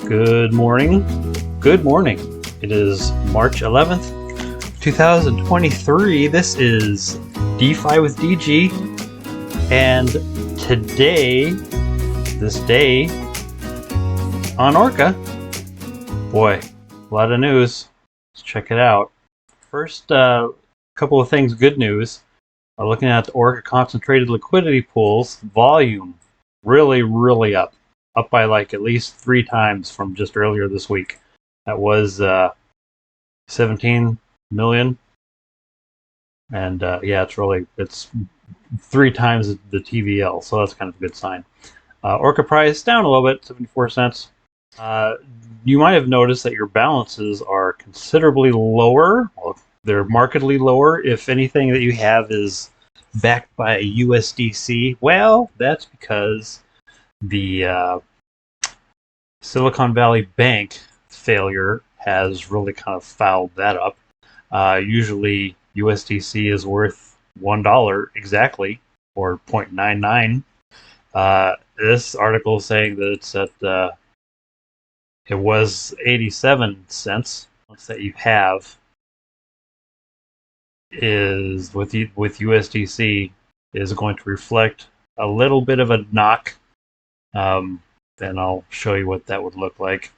Good morning. Good morning. It is March 11th, 2023. This is DeFi with DG. And today, this day on Orca, boy, a lot of news. Let's check it out. First, couple of things, good news. Looking at the Orca concentrated liquidity pools, volume really up by like at least 3 times from just earlier this week. That was 17 million, and yeah, it's 3 times the TVL, so that's kind of a good sign. Orca price down a little bit, 74 cents. You might have noticed that your balances are considerably lower. Well, they're markedly lower. If anything that you have is backed by USDC, well, that's because the Silicon Valley Bank failure has really kind of fouled that up. Usually USDC is worth $1 exactly, or 0.99. This article is saying that it's at it was 87 cents. Once that you have is with USDC is going to reflect a little bit of a knock. Then I'll show you what that would look like.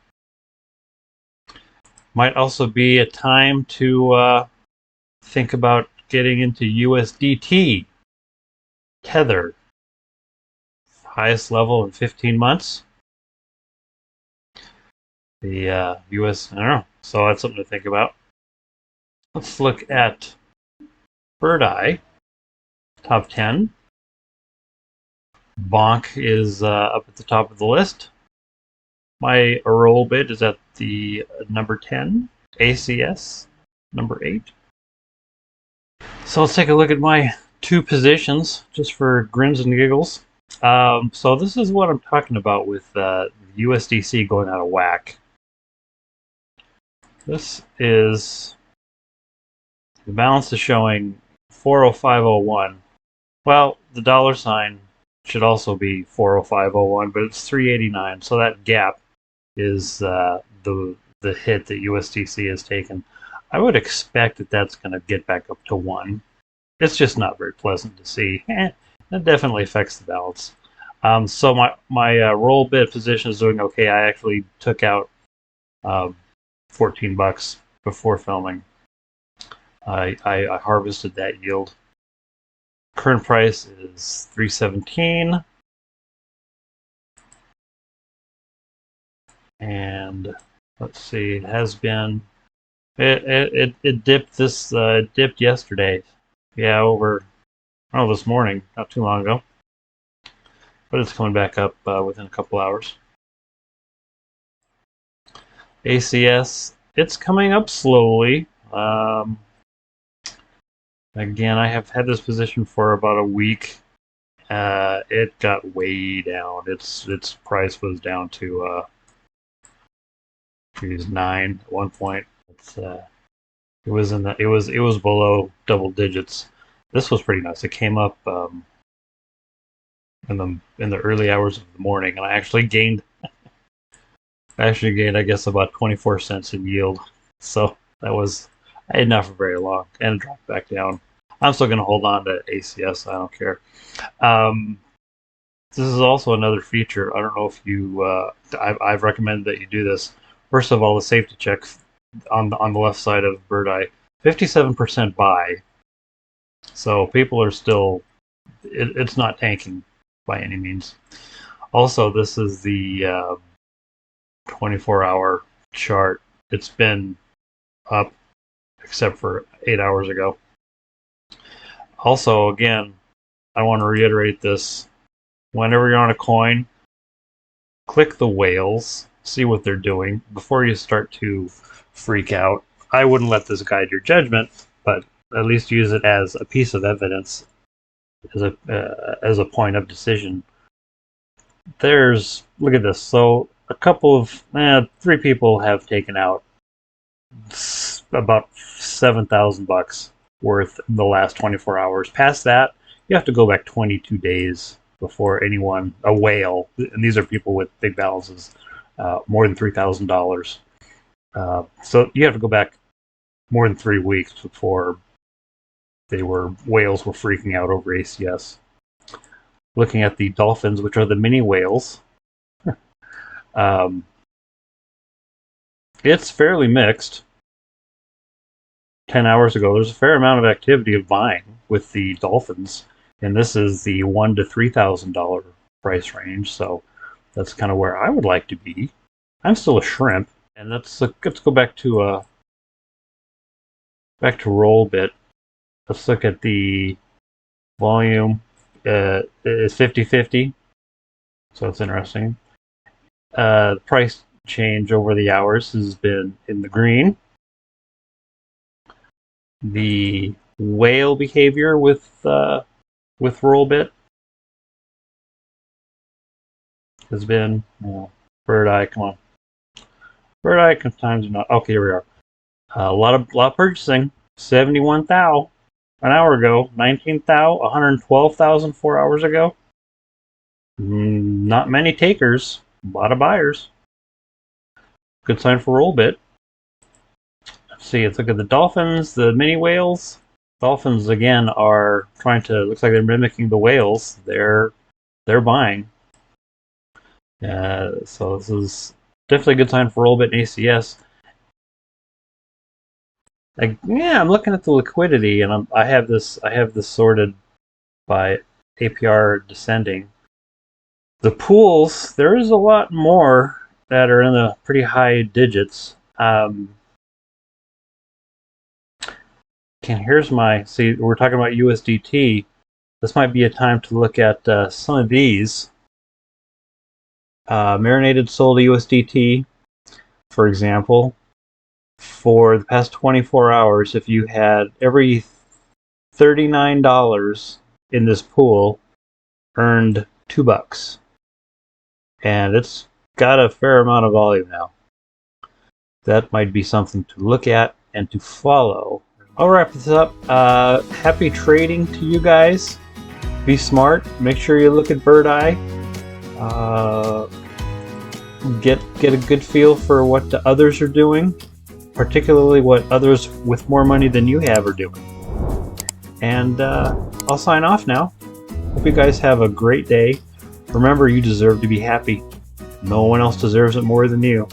Might also be a time to think about getting into USDT. Tether. Highest level in 15 months. The US, I don't know. So that's something to think about. Let's look at Birdeye. Top 10. Bonk is up at the top of the list. My roll bid is at the number 10. ACS, number 8. So let's take a look at my 2 positions, just for grins and giggles. So this is what I'm talking about with USDC going out of whack. This is, the balance is showing 405.01. Well, the dollar sign should also be 405.01, but it's 389. So that gap is the hit that USDC has taken. I would expect that that's going to get back up to 1. It's just not very pleasant to see. That definitely affects the balance. So my roll bid position is doing okay. I actually took out $14 before filming. I harvested that yield. Current price is 317, and let's see. It has been. It dipped dipped yesterday. Yeah, over. Oh, this morning, not too long ago. But it's coming back up within a couple hours. ACS, it's coming up slowly. Again, I have had this position for about a week. It got way down. Its price was down to 9 at one point. It was below double digits. This was pretty nice. It came up in the early hours of the morning, and I actually gained I guess about 24 cents in yield. So I had not for very long, and it dropped back down. I'm still going to hold on to ACS. I don't care. This is also another feature. I don't know if you. I've recommended that you do this. First of all, the safety check on the left side of Birdeye, 57% buy. So people are still. It's not tanking by any means. Also, this is the 24-hour chart. It's been up except for 8 hours ago. Also, again, I want to reiterate this. Whenever you're on a coin, click the whales, see what they're doing before you start to freak out. I wouldn't let this guide your judgment, but at least use it as a piece of evidence, as a point of decision. Look at this. So a couple of 3 people have taken out about $7,000 worth in the last 24 hours. Past that, you have to go back 22 days before anyone, a whale, and these are people with big balances, more than $3,000. So you have to go back more than 3 weeks before whales were freaking out over ACS. Looking at the dolphins, which are the mini whales, it's fairly mixed. 10 hours ago, there's a fair amount of activity of buying with the dolphins, and this is the $1,000 to $3,000 price range, so that's kind of where I would like to be. I'm still a shrimp, and let's go back to roll bit. Let's look at the volume. It's 50-50, so it's interesting. The price change over the hours has been in the green. The whale behavior with Rollbit has been bird eye. Come on, bird eye. Times are not okay. Here we are. A lot of purchasing. 71 thou an hour ago. 19 thou. 112,000 4 hours ago. Not many takers. A lot of buyers. Good sign for Rollbit. Let's see. Let's look at the dolphins, the mini whales. Dolphins again are trying to. Looks like they're mimicking the whales. They're buying. So this is definitely a good sign for Rollbit and ACS. I'm looking at the liquidity, and I have this sorted by APR descending. The pools, there is a lot more that are in the pretty high digits. Here's my, see, we're talking about USDT. This might be a time to look at some of these. Marinated sold USDT, for example, for the past 24 hours, if you had every $39 in this pool earned $2. And it's got a fair amount of volume now. That might be something to look at and to follow. I'll wrap this up. Happy trading to you guys. Be smart. Make sure you look at Bird Eye. Get a good feel for what the others are doing, particularly what others with more money than you have are doing. And I'll sign off now. Hope you guys have a great day. Remember, you deserve to be happy. No one else deserves it more than you.